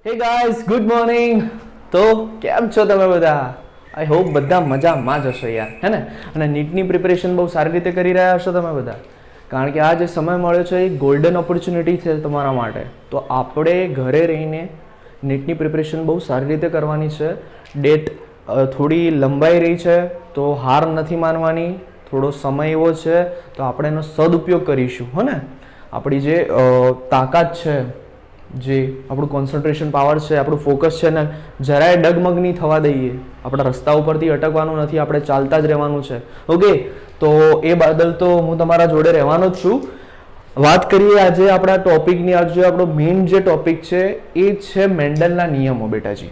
Hey guys, good morning. તો કેમ છો તમે બધા? આઈ હોપ બધા મજામાં જ હશો યાર, હે ને? અને નીટની પ્રિપેરેશન બહુ સારી રીતે કરી રહ્યા હશો તમે બધા, કારણ કે આ જે સમય મળ્યો છે એ ગોલ્ડન ઓપોર્ચ્યુનિટી છે તમારા માટે. તો આપણે ઘરે રહીને નીટની પ્રિપેરેશન બહુ સારી રીતે કરવાની છે. ડેટ થોડી લંબાઈ રહી છે, તો હાર નથી માનવાની. થોડો સમય એવો છે, તો આપણે એનો સદુપયોગ કરીશું, હો ને? આપણી જે તાકાત છે, જે આપણું કોન્સન્ટ્રેશન પાવર છે, આપણું ફોકસ છે ને, જરાય ડગમગ નહીં થવા દઈએ. આપણા રસ્તા ઉપરથી અટકવાનું નથી, આપણે ચાલતા જ રહેવાનું છે. ઓકે, તો એ બદલ તો હું તમારા જોડે રહેવાનો જ છું. વાત કરીએ આજે આપણા ટોપિકની. આજે આપણો મેઇન જે ટોપિક છે એ છે મેન્ડલના નિયમો. બેટાજી,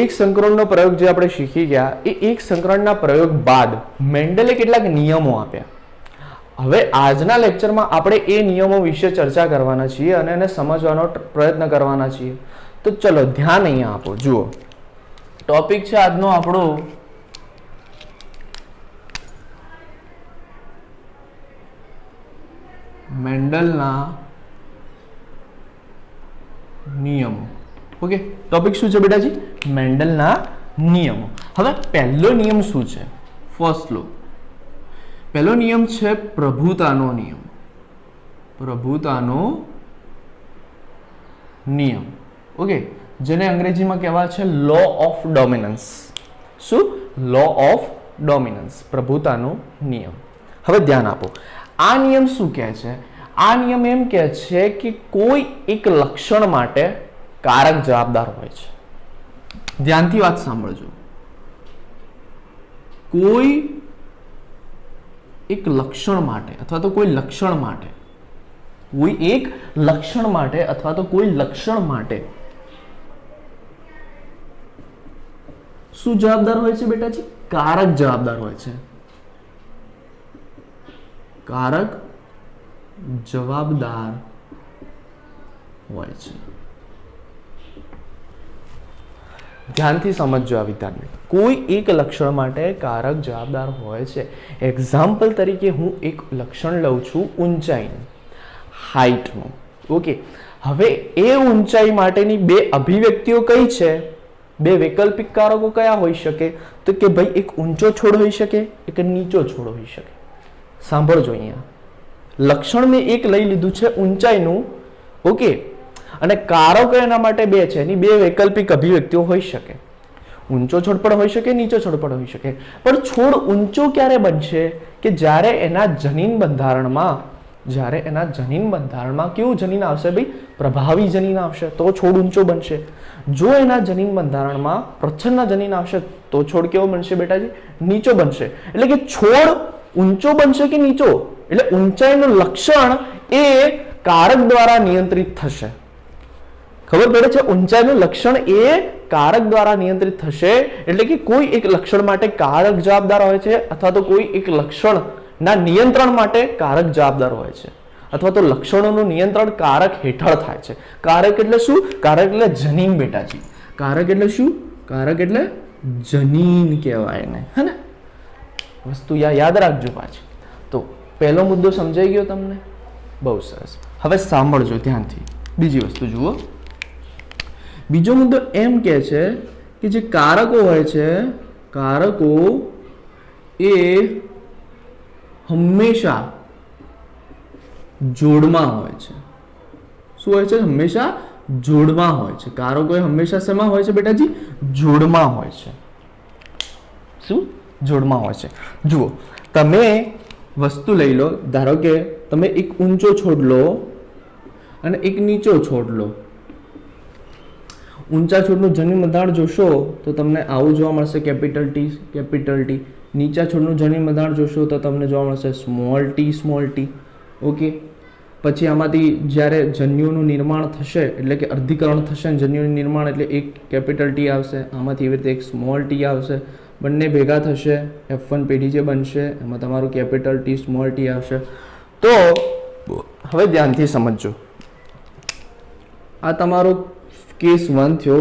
એક સંકરણનો પ્રયોગ જે આપણે શીખી ગયા, એ એક સંકરણના પ્રયોગ બાદ મેન્ડલે કેટલાક નિયમો આપ્યા. હવે આજના લેક્ચરમાં આપણે એ નિયમો વિશે ચર્ચા કરવાના છીએ અને એને સમજવાનો પ્રયત્ન કરવાના છીએ. તો ચલો ધ્યાન અહીંયા આપો. જુઓ, ટોપિક છે આજનો આપણો મેન્ડલના નિયમો. ઓકે, ટોપિક શું છે બેટાજી? મેન્ડલના નિયમો. હવે પહેલો નિયમ શું છે? ફર્સ્ટ લો, પહેલો નિયમ છે પ્રભુતાનો નિયમ. પ્રભુતાનો નિયમ. ઓકે, જેને અંગ્રેજીમાં કહેવાય છે લો ઓફ ડોમિનન્સ. શું? લો ઓફ ડોમિનન્સ, પ્રભુતાનો નિયમ. હવે ધ્યાન આપો, આ નિયમ શું કહે છે? આ નિયમ એમ કહે છે કે કોઈ એક લક્ષણ માટે કારક જવાબદાર હોય છે. ધ્યાનથી વાત સાંભળજો. કોઈ એક લક્ષણ માટે અથવા તો કોઈ લક્ષણ માટે, કોઈ એક લક્ષણ માટે અથવા તો કોઈ લક્ષણ માટે શું જવાબદાર હોય છે બેટાજી? કારક જવાબદાર હોય છે. કારક જવાબદાર હોય છે. ધ્યાનથી સમજજો આ વિધાનને. કોઈ એક લક્ષણ માટે કારક જવાબદાર હોય છે. એક્ઝામ્પલ તરીકે હું એક લક્ષણ લઉં છું ઊંચાઈનું, હાઈટનું. ઓકે, હવે એ ઊંચાઈ માટેની બે અભિવ્યક્તિઓ કઈ છે? બે વૈકલ્પિક કારકો કયા હોઈ શકે? તો કે ભાઈ એક ઊંચો છોડ હોઈ શકે, એક નીચો છોડ હોઈ શકે. સાંભળજો અહીંયા, લક્ષણ મેં એક લઈ લીધું છે ઊંચાઈનું. ઓકે, અને કારકો એના માટે બે છે. એની બે વૈકલ્પિક અભિવ્યક્તિઓ હોઈ શકે. ઊંચો છોડ પણ હોઈ શકે, નીચો છોડ પણ હોઈ શકે. પણ છોડ ઊંચો ક્યારે બનશે? કે જ્યારે એના જનીન બંધારણમાં કેવું જનીન આવશે ભાઈ? પ્રભાવી જનીન આવશે તો છોડ ઊંચો બનશે. જો એના જનીન બંધારણમાં પ્રચ્છન્ન જનીન આવશે તો છોડ કેવો બનશે બેટાજી? નીચો બનશે. એટલે કે છોડ ઊંચો બનશે કે નીચો? એટલે ઊંચાઈનું લક્ષણ એ કારક દ્વારા નિયંત્રિત થશે. ખબર પડે છે? ઊંચાઈનું લક્ષણ એ કારક દ્વારા નિયંત્રિત થશે. એટલે કે કોઈ એક લક્ષણ માટે કારક જવાબદાર હોય છે, અથવા તો કોઈ એક લક્ષણના નિયંત્રણ માટે કારક જવાબદાર હોય છે, અથવા તો લક્ષણોનું નિયંત્રણ કારક હેઠળ થાય છે. કારક એટલે શું? કારક એટલે જનીન બેટાજી. કારક એટલે શું? કારક એટલે જનીન કહેવાય ને, હે ને? વસ્તુ યાદ રાખજો પાછી. તો પહેલો મુદ્દો સમજાઈ ગયો તમને? બહુ સરસ. હવે સાંભળજો ધ્યાનથી. બીજી વસ્તુ જુઓ. બીજો મુદ્દો એમ કહે છે કે જે કારકો હોય છે, કારકો એ હંમેશા જોડમાં હોય છે. શું હોય છે? હંમેશા જોડમાં હોય છે. કારકો એ હંમેશા શેમાં હોય છે બેટાજી? જોડમાં હોય છે. શું? જોડમાં હોય છે. જુઓ, તમે વસ્તુ લઈ લો. ધારો કે તમે એક ઊંચો છોડ લો અને એક નીચો છોડ લો. ઊંચા છોડનું જનીન બંધારણ જોશો તો તમને આવું જોવા મળશે, કેપિટલ ટી, કેપિટલ ટી. નીચા છોડનું જનીન બંધારણ જોશો તો તમને જોવા મળશે small T, small T. Okay, પછી આમાંથી જ્યારે જન્યુનું નિર્માણ થશે, એટલે કે અર્ધીકરણ થશે, જન્યુનું નિર્માણ એટલે એક કેપિટલ ટી આવશે, આમાંથી એવી રીતે એક સ્મોલ ટી આવશે. બંને ભેગા થશે, F1 પેઢી જે બનશે એમાં તમારું કેપિટલ ટી, સ્મોલ ટી આવશે. તો હવે ધ્યાનથી સમજજો. આ તમારો કેસ 1 થયો,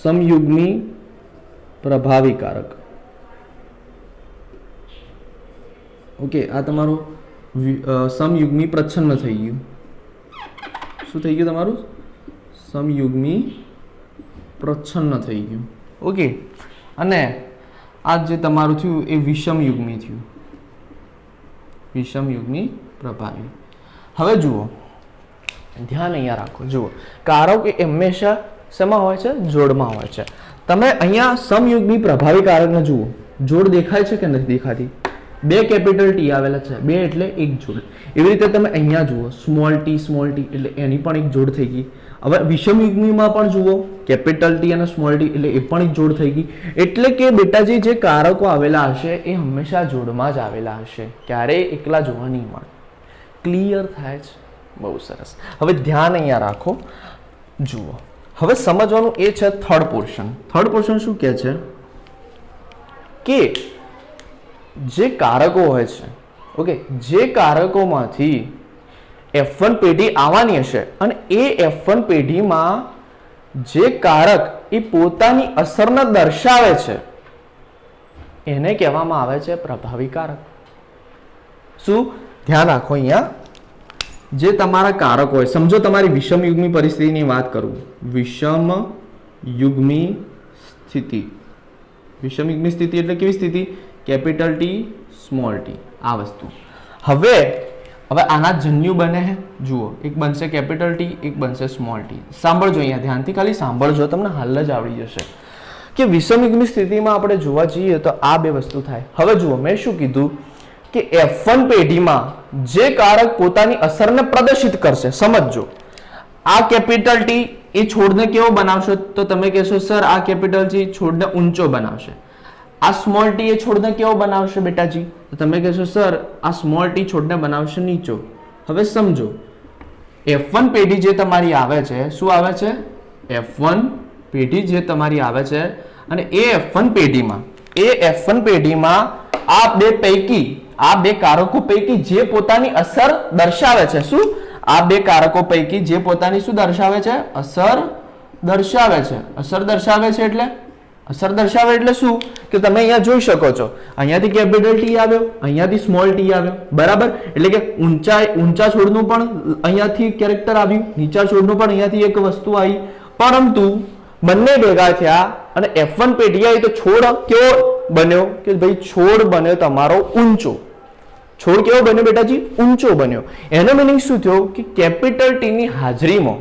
સમયુગ્મી પ્રભાવી કારક. ઓકે, આ તમારો સમયુગ્મી પ્રચ્છન્ન થઈ ગયું. શું થઈ ગયું તમારું? સમયુગ્મી પ્રચ્છન્ન થઈ ગયું. ઓકે, અને આ જે તમારું થયું એ વિષમયુગ્મી થયું, વિષમયુગ્મી પ્રભાવી. હવે જુઓ, ધ્યાન અહીંયા રાખો. જુઓ, કારક એ હંમેશા શેમાં હોય છે? જોડમાં હોય છે. તમે અહીંયા સમયુગ્મી પ્રભાવી કારકને જુઓ, જોડ દેખાય છે કે નથી દેખાતી? બે કેપિટલ ટી આવેલા છે, બે એટલે એક જોડ. એવી રીતે તમે અહીંયા જુઓ, સ્મોલ ટી એટલે એની પણ એક જોડ થઈ ગઈ. હવે વિષમયુગ્મીમાં પણ જુઓ, કેપિટલ ટી અને સ્મોલ ટી એટલે એ પણ એક જોડ થઈ ગઈ. એટલે કે બેટાજી જે કારકો આવેલા હશે એ હંમેશા જોડમાં જ આવેલા હશે, ક્યારેય એકલા જોવા નહીં મળે. ક્લિયર થાય છે? બહુ સરસ. હવે ધ્યાન અહીંયા રાખો. જુઓ, હવે સમજવાનું એ છે થર્ડ પોર્શન. થર્ડ પોર્શન શું કહે છે કે જે કારકો હોય છે, ઓકે, જે કારકોમાંથી F1 પેઢી આવવાની હશે અને એ F1 પેઢીમાં જે કારક એ પોતાની અસરને દર્શાવે છે એને કહેવામાં આવે છે પ્રભાવી કારક. શું? ધ્યાન રાખો અહીંયા, જે તમારા કારક હોય, સમજો તમારી વિષમયુગ્મી પરિસ્થિતિની વાત કરું, વિષમયુગ્મી સ્થિતિ. વિષમયુગ્મી સ્થિતિ એટલે કેવી સ્થિતિ? કેપિટલ ટી સ્મોલ ટી, આ વસ્તુ. હવે આના જન્યુ બને છે. જુઓ, એક બનશે કેપિટલ ટી, એક બનશે સ્મોલ ટી. સાંભળજો અહીંયા ધ્યાનથી, ખાલી સાંભળજો, તમને હાલ જ આવડી જશે કે વિષમયુગ્મી સ્થિતિમાં આપણે જોવા જઈએ તો આ બે વસ્તુ થાય. હવે જુઓ, મેં શું કીધું કે F1 પેઢીમાં જે કારક પોતાની અસરને પ્રદર્શિત કરશે, સમજજો, આ કેપિટલ ટી એ છોડને કેવો બનાવશે? તો તમે કહેશો સર આ કેપિટલ ટી છોડને ઊંચો બનાવશે. આ સ્મોલ ટી એ છોડને કેવો બનાવશે બેટાજી? તો તમે કહેશો સર આ સ્મોલ ટી છોડને બનાવશે નીચો. હવે સમજો, F1 પેઢી જે તમારી આવે છે, શું આવે છે? F1 પેઢી જે તમારી આવે છે, અને એ F1 પેઢીમાં આ બે પૈકી, આ બે કારકો પૈકી જે પોતાની અસર દર્શાવે છે, શું? આ બે કારકો પૈકી જે પોતાની શું દર્શાવે છે? અસર દર્શાવે છે. અસર દર્શાવે છે એટલે અસર દર્શાવે એટલે શું? કે તમે અહીંયા જોઈ શકો છો, અહીંયાથી કેપિટલ ટી આવ્યો, અહીંયાથી સ્મોલ ટી આવ્યો, બરાબર? એટલે કે ઊંચા છોડનું પણ અહીંયાથી કેરેક્ટર આવ્યું, નીચા છોડનું પણ અહીંયાથી એક વસ્તુ આવી, પરંતુ બંને ભેગા થયા અને F1 પેઢી આવી તો છોડ કેવો બન્યો? કે ભાઈ છોડ બન્યો તમારો ઊંચો. છોડ કેવો બન્યો બેટાજી? ઊંચો બન્યો. એનો મિનિંગ શું થયો કે કેપિટલ ટી ની હાજરીમાં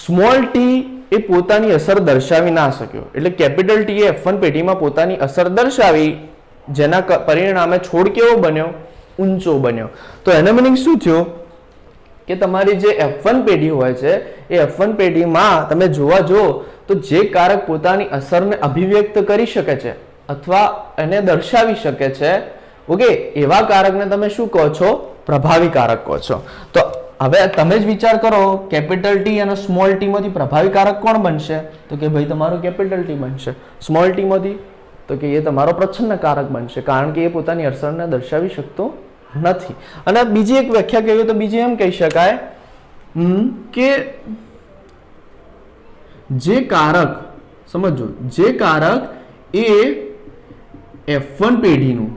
સ્મોલ ટી એ પોતાની અસર દર્શાવી ના શક્યો. એટલે કેપિટલ ટી એ F1 પેઢીમાં પોતાની અસર દર્શાવી, જેના પરિણામે છોડ કેવો બન્યો? ઊંચો બન્યો. તો એનો મિનિંગ શું થયો કે તમારી જે F1 પેઢી હોય છે એ F1 પેઢીમાં તમે જોવા જો તો જે કારક પોતાની અસરને અભિવ્યક્ત કરી શકે છે અથવા એને દર્શાવી શકે છે, ઓકે, એવા કારકને તમે શું કહો છો? પ્રભાવી કારક કહો છો. તો હવે તમે જ વિચાર કરો, કેપિટલ ટી અને સ્મોલ ટી માંથી પ્રભાવી કારક કોણ બનશે? તો કે ભાઈ તમારો કેપિટલ ટી બનશે. સ્મોલ ટી માંથી તો કે એ તમારો પ્રચ્છન્ન કારક બનશે, કારણ કે એ પોતાની અસરને દર્શાવી શકતો નથી. અને બીજી એક વ્યાખ્યા કહીએ તો બીજી એમ કહી શકાય કે જે કારક, સમજો, જે કારક એ F1 પેઢીનું,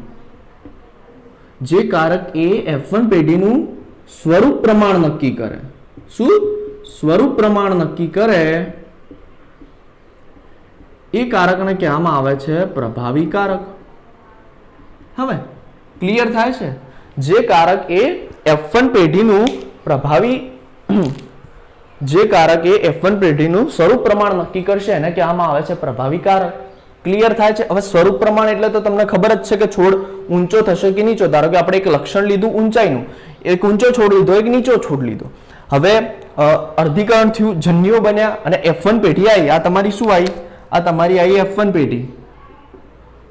જે કારક એ F1 પેઢીનું સ્વરૂપ પ્રમાણ નક્કી કરે. શું? સ્વરૂપ પ્રમાણ નક્કી કરે એ કારકને કહેવામાં આવે છે પ્રભાવી કારક. હવે ક્લિયર થાય છે? જે કારક એ F1 પેઢીનું પ્રભાવી, જે કારક એ F1 પેઢીનું સ્વરૂપ પ્રમાણ નક્કી કરશે એને કહેવામાં આવે છે પ્રભાવી કારક. ક્લિયર થાય છે? હવે સ્વરૂપ પ્રમાણ એટલે તો તમને ખબર જ છે કે છોડ ઊંચો થશે કે નીચો. ધારો કે આપણે એક લક્ષણ લીધું ઊંચાઈનું, એક ઊંચો છોડ લીધો, એક નીચો છોડ લીધો. હવે અર્ધીકરણ થયું, જન્યુઓ બન્યા અને F1 પેઢી આવી. આ તમારી શું આવી? આ તમારી આવી F1 પેઢી.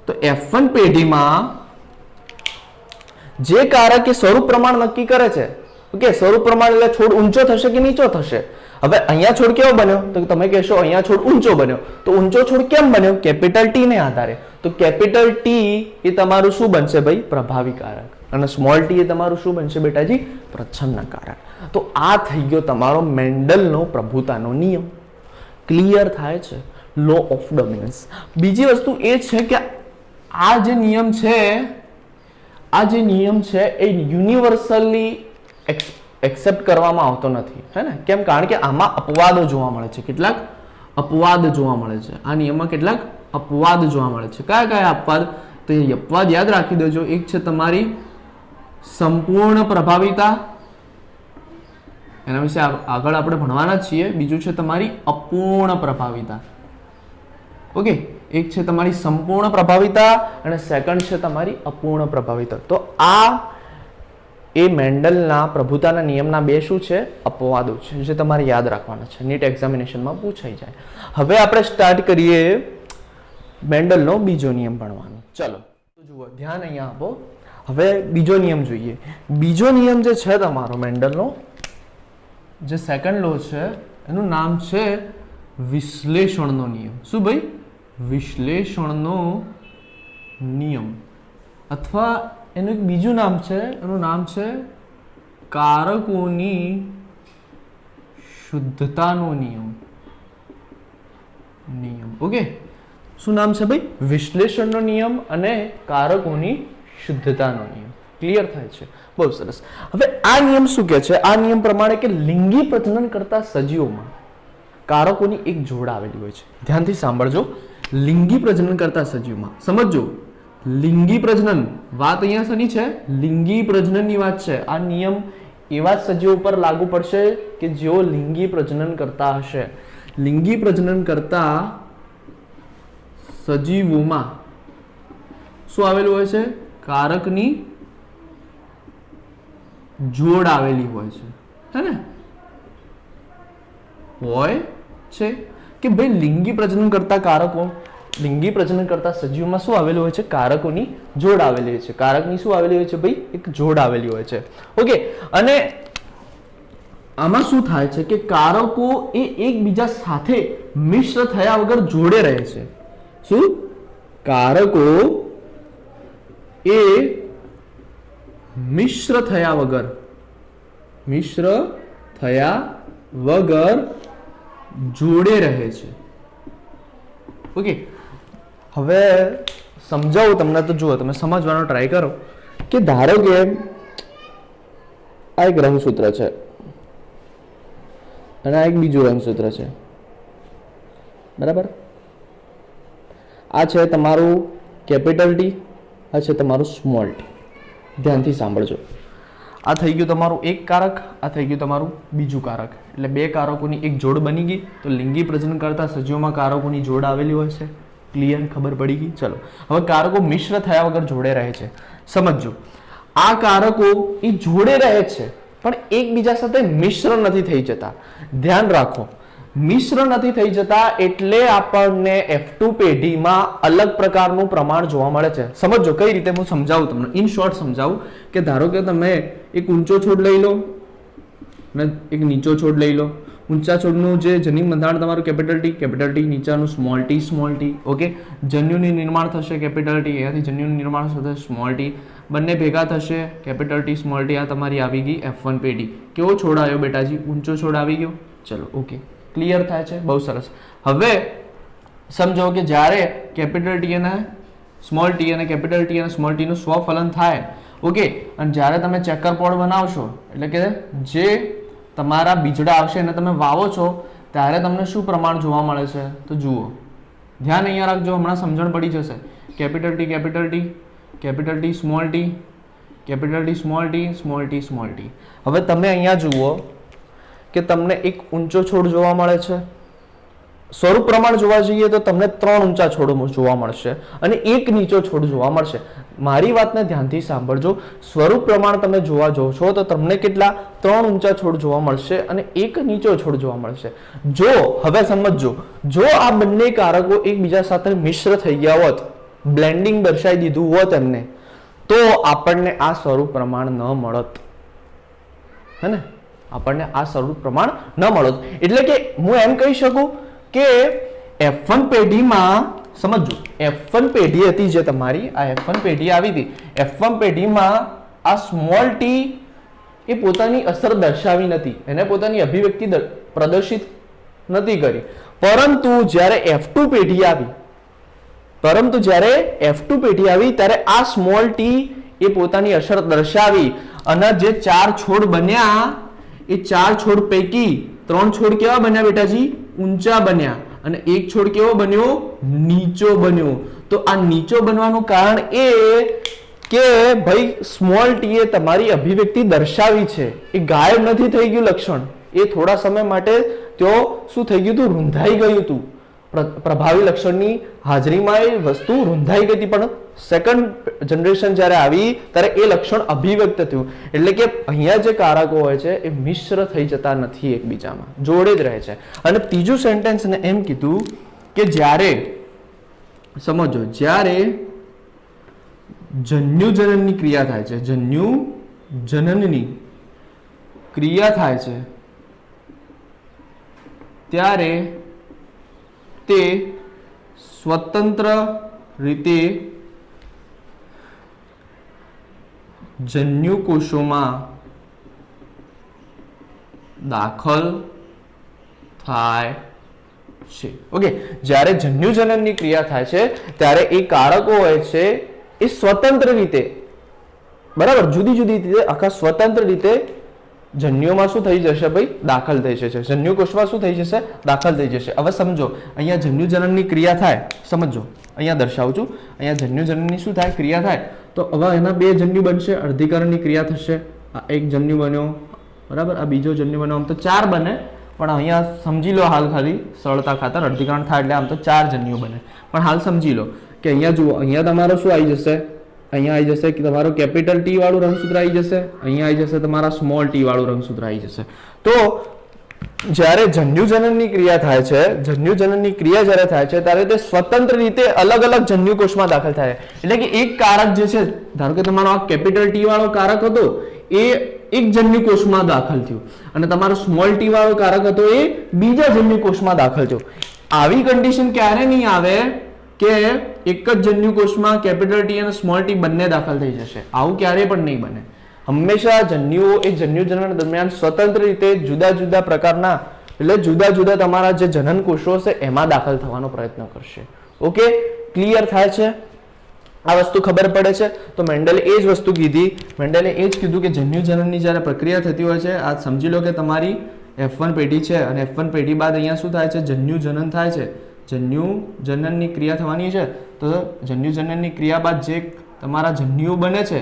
તો F1 પેઢીમાં જે કારક એ સ્વરૂપ પ્રમાણ નક્કી કરે છે, ઓકે, સ્વરૂપ પ્રમાણ એટલે છોડ ઊંચો થશે કે નીચો થશે. હવે અહીંયા છોડ કેવો બન્યો? તો તમે કહેશો અહીંયા છોડ ઊંચો બન્યો. તો ઊંચો છોડ કેમ બન્યો? કેપિટલ ટી ને આધારે. તો કેપિટલ ટી એ તમારું શું બનશે ભાઈ? પ્રભાવી કારક. અને સ્મોલ ટી એ તમારું શું બનશે બેટાજી? પ્રચ્છન્ન કારક. તો આ થઈ ગયો તમારો મેન્ડલનો પ્રભુતાનો નિયમ. ક્લિયર થાય છે? Law of dominance. બીજી વસ્તુ એ છે કે આ જે નિયમ છે, આ જે નિયમ છે એ યુનિવર્સલી એક્સેપ્ટ કરવામાં આવતો નથી, હે ને? કેમ? કારણ કે આમાં અપવાદો જોવા મળે છે. કેટલાક અપવાદ જોવા મળે છે. આ નિયમમાં કેટલાક અપવાદ જોવા મળે છે. કયા કયા અપવાદ? તો એ અપવાદ યાદ રાખી દેજો. એક છે તમારી સંપૂર્ણ પ્રભાવિતા, એના વિશે આગળ આપણે ભણવાના છીએ. બીજું છે તમારી અપૂર્ણ પ્રભાવિતા. ઓકે, એક છે તમારી સંપૂર્ણ પ્રભાવિતા અને સેકન્ડ છે તમારી અપૂર્ણ પ્રભાવિતા. તો આ એ મેન્ડલના પ્રભુતાના નિયમના બે શું છે? અપવાદો છે, જે તમારે યાદ રાખવાના છે. નીટ એક્ઝામિનેશનમાં પૂછાઈ જાય. હવે આપણે સ્ટાર્ટ કરીએ મેન્ડલનો બીજો નિયમ ભણવાનો. ચલો જુઓ, ધ્યાન અહીંયા આપો. હવે બીજો નિયમ જોઈએ. બીજો નિયમ જે છે તમારો મેન્ડલનો, જે સેકન્ડ લો છે, એનું નામ છે વિશ્લેષણનો નિયમ. શું ભાઈ? વિશ્લેષણનો નિયમ, અથવા એનું એક બીજું નામ છે, એનું નામ છે કારકોની શુદ્ધતાનો નિયમ. ઓકે, શું નામ છે ભાઈ? વિશ્લેષણનો નિયમ અને કારકોની શુદ્ધતાનો નિયમ. ક્લિયર થાય છે? બહુ સરસ. હવે આ નિયમ શું કહે છે? આ નિયમ પ્રમાણે કે લિંગી પ્રજનન કરતા સજીવોમાં કારકોની એક જોડ આવેલી હોય છે. ધ્યાનથી સાંભળજો. લિંગી પ્રજનન કરતા સજીવમાં, સમજજો, લિંગી પ્રજનન, વાત અહીંયા શેની છે? લિંગી પ્રજનનની વાત છે. આ નિયમ એવા સજીવો પર લાગુ પડશે કે જેઓ લિંગી પ્રજનન કરતા હશે. લિંગી પ્રજનન કરતા સજીવોમાં શું આવેલું હોય છે? કારકની જોડ આવેલી હોય છે, હે ને? હોય છે કે ભાઈ લિંગી પ્રજનન કરતા કારકો, લિંગી પ્રજનન કરતા સજીવોમાં શું આવેલું હોય છે? કારકોની જોડ આવેલી હોય છે. કારકની શું આવેલી હોય છે ભાઈ? એક જોડ આવેલી હોય છે. ઓકે, અને આમાં શું થાય છે કે કારકો એ એકબીજા સાથે મિશ્ર થયા વગર જોડે રહે છે. શું? કારકો એ મિશ્ર થયા વગર જોડે રહે છે. ઓકે, હવે સમજાવું તમને, તો જુઓ, તમે સમજવાનો ટ્રાય કરો કે ધારો કે આ એક રંગસૂત્ર છે અને આ એક બીજું રંગસૂત્ર છે, બરાબર? આ છે તમારું કેપિટલ ટી, આ છે તમારું સ્મોલ ટી. ધ્યાનથી સાંભળજો. આ થઈ ગયું તમારું એક કારક, આ થઈ ગયું તમારું બીજું કારક. એટલે બે કારકોની એક જોડ બની ગઈ. તો લિંગી પ્રજનન કરતા સજીવોમાં કારકોની જોડ આવેલી હોય છે. ક્લિયર? ખબર પડી ગઈ? ચલો, હવે કારકો મિશ્ર થયા વગર જોડે રહે છે. સમજો, આ કારકો એ જોડે રહે છે પણ એકબીજા સાથે મિશ્ર નથી થઈ જતા. ધ્યાન રાખો, મિશ્ર નથી થઈ જતા એટલે આપણને F2 પેઢીમાં અલગ પ્રકારનું પ્રમાણ જોવા મળે છે. સમજો કઈ રીતે, હું સમજાવું તમને, ઇન શોર્ટ સમજાવું કે ધારો કે તમે એક ઊંચો છોડ લઈ લો અને એક નીચો છોડ લઈ લો. ઊંચા છોડનું જે જનીન બંધારણ તમારું કેપિટલ ટી, નીચાનું સ્મોલ ટી. ઓકે, જન્યુની નિર્માણ થશે કેપિટલ ટી, અહીંયાથી જન્યુનું નિર્માણ થશે સ્મોલ ટી. બંને ભેગા થશે કેપિટલ ટી સ્મોલ ટી. આ તમારી આવી ગઈ F1 પેઢી. કેવો છોડ આવ્યો બેટાજી? ઊંચો છોડ આવી ગયો. ચલો, ઓકે, ક્લિયર થાય છે? બહુ સરસ. હવે સમજો કે જ્યારે કેપિટલ ટી અને સ્મોલ ટી અને કેપિટલ ટી અને સ્મોલ ટી નું સ્વફલન થાય, ઓકે, અને જ્યારે તમે ચેકર પોડ બનાવશો, એટલે કે જે તમારા બીજડા આવશે અને તમે વાવો છો, ત્યારે તમને શું પ્રમાણ જોવા મળે છે? તો જુઓ, ધ્યાન અહીંયા રાખજો, હમણાં સમજણ પડી જશે. Capital T, capital T, small T, capital T, small T. હવે તમે અહીંયા જુઓ કે તમને એક ઊંચો છોડ જોવા મળે છે. સ્વરૂપ પ્રમાણ જોવા જઈએ તો તમને 3 ઊંચા છોડ જોવા મળશે અને એક નીચો છોડ જોવા મળશે. મારી વાતને ધ્યાનથી સાંભળજો. સ્વરૂપ પ્રમાણ તમે જોવા જાઓ છો તો તમને કેટલા? 3 ઊંચા છોડ જોવા મળશે અને એક નીચો છોડ જોવા મળશે. જો હવે સમજો, જો આ બંને કારકો એકબીજા સાથે મિશ્ર થઈ ગયા હોત, બ્લેન્ડિંગ દર્શાવી દીધું હોત એમને, તો આપણને આ સ્વરૂપ પ્રમાણ ન મળત, હે ને? આપણને આ સ્વરૂપ પ્રમાણ ન મળત. એટલે કે હું એમ કહી શકું કે F1 પેઢીમાં, સમજો, F1 પેઢી હતી જે તમારી, આ F1 પેઢી આવી હતી, F1 પેઢીમાં આ સ્મોલ ટી એ પોતાની અસર દર્શાવી નથી, એને પોતાની અભિવ્યક્તિ પ્રદર્શિત નથી કરી. પરંતુ જ્યારે F2 પેઢી આવી, ત્યારે આ સ્મોલ ટી એ પોતાની અસર દર્શાવી અને જે 4 છોડ બન્યા એ 4 છોડ પૈકી 3 છોડ કેવા બન્યા બેટાજી? ઊંચા બન્યા, અને એક છોડ કેવો બન્યો? નીચો બન્યો. તો આ નીચો બનવાનું કારણ એ કે ભાઈ સ્મોલ ટી એ તમારી અભિવ્યક્તિ દર્શાવી છે, એ ગાયબ નથી થઈ ગયું લક્ષણ, એ થોડા સમય માટે તેઓ શું થઈ ગયું હતું? રૂંધાઈ ગયું હતું. પ્રભાવી લક્ષણની હાજરીમાં એ વસ્તુ રૂંધાઈ ગઈ હતી, પણ સેકન્ડ જનરેશન જ્યારે આવી ત્યારે એ લક્ષણ અભિવ્યક્ત થયું. એટલે કે અહીંયા જે કારકો હોય છે એ મિશ્ર થઈ જતા નથી, એકબીજામાં જોડે જ રહે છે. અને ત્રીજું સેન્ટેન્સ ને એમ કીધું કે જ્યારે સમજો, જ્યારે જન્યુજનનની ક્રિયા થાય છે, જન્યુજનનની ક્રિયા થાય છે ત્યારે તે સ્વતંત્ર રીતે જન્યુકોષોમાં દાખલ થાય છે. ઓકે, જ્યારે જન્યુજનનની ક્રિયા થાય છે ત્યારે એ કારકો હોય છે એ સ્વતંત્ર રીતે, બરાબર, જુદી જુદી રીતે આખા સ્વતંત્ર રીતે જન્યુઓમાં શું થઈ જશે ભાઈ? દાખલ થઈ જશે. જન્યુકોષમાં શું થઈ જશે? દાખલ થઈ જશે. હવે સમજો, અહીંયા જન્યુજનનની ક્રિયા થાય, સમજો અહીંયા દર્શાવું છું, અહીંયા જન્યુજનનની શું થાય? ક્રિયા થાય. તો હવે એના બે જન્યુ બનશે, અર્ધીકરણની ક્રિયા થશે. આ એક જન્યુ બન્યો, બરાબર, આ બીજો જન્યુ બન્યો. આમ તો 4 બને, પણ અહીંયા સમજી લો હાલ ખાલી સરળતા ખાતર અર્ધીકરણ થાય એટલે આમ તો 4 જન્યુ બને. પણ હાલ સમજી લો કે અહીંયા જુઓ, અહીંયા તમારો શું આવી જશે? અહીંયા આવી જશે કે તમારો કેપિટલ ટી વાળું રંગસૂત્ર આવી જશે, અહીંયા આવી જશે તમારા સ્મોલ ટી વાળું રંગસૂત્ર આવી જશે. તો જ્યારે જન્યુજનનની ક્રિયા થાય છે, જન્યુજનનની ક્રિયા જ્યારે થાય છે ત્યારે તે સ્વતંત્ર રીતે અલગ અલગ જન્યુકોષમાં દાખલ થાય. એટલે કે એક કારક જે છે, ધારો કે તમારો આ કેપિટલ ટી વાળો કારક હતો એ એક જન્યુકોષમાં દાખલ થયું, અને તમારો સ્મોલ ટી વાળો કારક હતો એ બીજા જન્યુકોષમાં દાખલ થયો. આવી કન્ડિશન ક્યારે નહીં આવે કે એક જ જન્યુકોષમાં કેપિટલ ટી અને સ્મોલ ટી બંને દાખલ થઈ જશે. આવું ક્યારેય પણ નહીં બને. હંમેશા જન્યુઓ એ જન્યુજનન દરમિયાન સ્વતંત્ર રીતે જુદા જુદા પ્રકારના, એટલે જુદા જુદા તમારા જે જનન કોષો છે એમાં દાખલ થવાનો પ્રયત્ન કરશે. ઓકે, ક્લિયર થાય છે? આ વસ્તુ ખબર પડે છે? તો મેન્ડલે એ જ વસ્તુ કીધી. મેન્ડલે એ જ કીધું કે જન્યુજનનની જ્યારે પ્રક્રિયા થતી હોય છે, આ સમજી લો કે તમારી F1 પેઢી છે, અને F1 પેઢી બાદ અહીંયા શું થાય છે? જન્યુજનન થાય છે. જન્યુજનનની ક્રિયા થવાની છે, તો જન્યુજનનની ક્રિયા બાદ જે તમારા જન્યુઓ બને છે,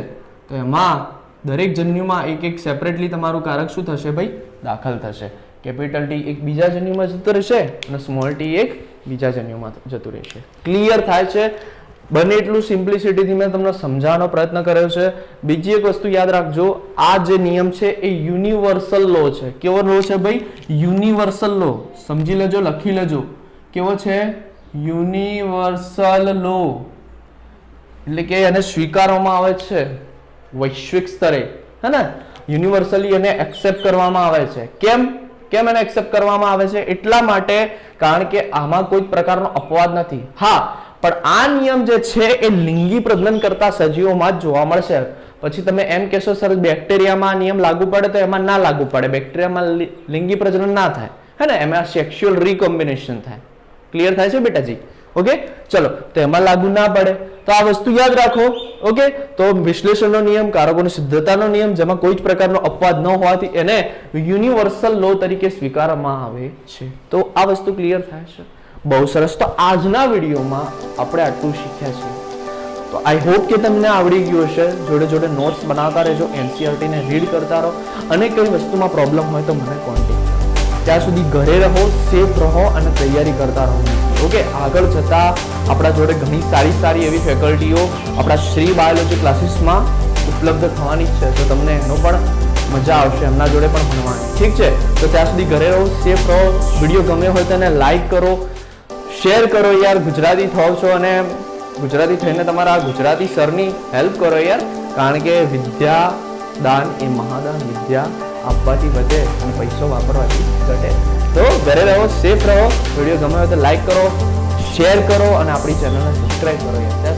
તો એમાં દરેક જન્યુમાં એક એક સેપરેટલી તમારું કારક શું થશે ભાઈ? દાખલ થશે. કેપિટલ ટી એક બીજા જન્યુમાં જતું રહેશે અને સ્મોલ ટી એક બીજા જન્યુમાં જતું રહેશે. ક્લિયર થાય છે? બને એટલું સિમ્પ્લિસિટીથી મેં તમને સમજાવવાનો પ્રયત્ન કર્યો છે. બીજી એક વસ્તુ યાદ રાખજો, આ જે નિયમ છે એ યુનિવર્સલ લો છે. કેવો લો છે ભાઈ? યુનિવર્સલ લો. સમજી લેજો, લખી લેજો. કેવો છે? યુનિવર્સલ લો. એટલે કે એને સ્વીકારવામાં આવે છે વૈશ્વિક સ્તરે, હે ને? યુનિવર્સલી એને એક્સેપ્ટ કરવામાં આવે છે. કેમ એને એક્સેપ્ટ કરવામાં આવે છે? એટલા માટે કારણ કે આમાં કોઈ પ્રકારનો અપવાદ નથી. હા, પણ આ નિયમ જે છે એ લિંગી પ્રજનન કરતા સજીવોમાં જ જોવા મળશે. પછી તમે એમ કહેશો સર બેક્ટેરિયામાં નિયમ લાગુ પડે, તો એમાં ના લાગુ પડે. બેક્ટેરિયામાં લિંગી પ્રજનન ના થાય, હે ને? એમાં સેક્સ્યુઅલ રીકોમ્બિનેશન થાય. ક્લિયર થાય છે બેટાજી? ઓકે, ચલો, તો એમાં લાગુ ના પડે. તો આ વસ્તુ યાદ રાખો. ઓકે, તો વિશ્લેષણનો નિયમ, કારકોની સિદ્ધતાનો નિયમ, જેમાં કોઈ જ પ્રકારનો અપવાદ ન હોવાથી એને યુનિવર્સલ લો તરીકે સ્વીકારવામાં આવે છે. તો આ વસ્તુ ક્લિયર થાય છે? બહુ સરસ. તો આજના વિડીયોમાં આપણે આટલું શીખ્યા છીએ. તો આઈ હોપ કે તમને આવડી ગયું હશે. જોડે જોડે નોટ્સ બનાવતા રહેજો, NCERT ને રીડ કરતા રહો, અને કઈ વસ્તુમાં પ્રોબ્લેમ હોય તો મને કોન્ટેક્ટ કરો. ત્યાં સુધી ઘરે રહો, સેફ રહો અને તૈયારી કરતા રહો. ઓકે, આગળ જતા આપણા જોડે ઘણી સારી એવી ફેકલ્ટીઓ આપણા શ્રી બાયોલોજી ક્લાસીસમાં ઉપલબ્ધ થવાની છે. તો તમને એનો પણ મજા આવશે, એમના જોડે પણ ભણવાની. ઠીક છે? તો ત્યાં સુધી ઘરે રહો, સેફ રહો. વિડીયો ગમે હોય તો એને લાઈક કરો, શેર કરો. યાર, ગુજરાતી થાવ છો અને ગુજરાતી થઈને તમારા ગુજરાતી સરની હેલ્પ કરો યાર. કારણ કે વિદ્યા દાન એ મહાદાન. વિદ્યા આપવાથી વધે અને પૈસો વાપરવાથી ઘટે. તો ઘરે રહો, સેફ રહો. વિડીયો ગમે હોય તો લાઈક કરો, શેર કરો અને આપણી ચેનલને સબસ્ક્રાઇબ કરો યાર.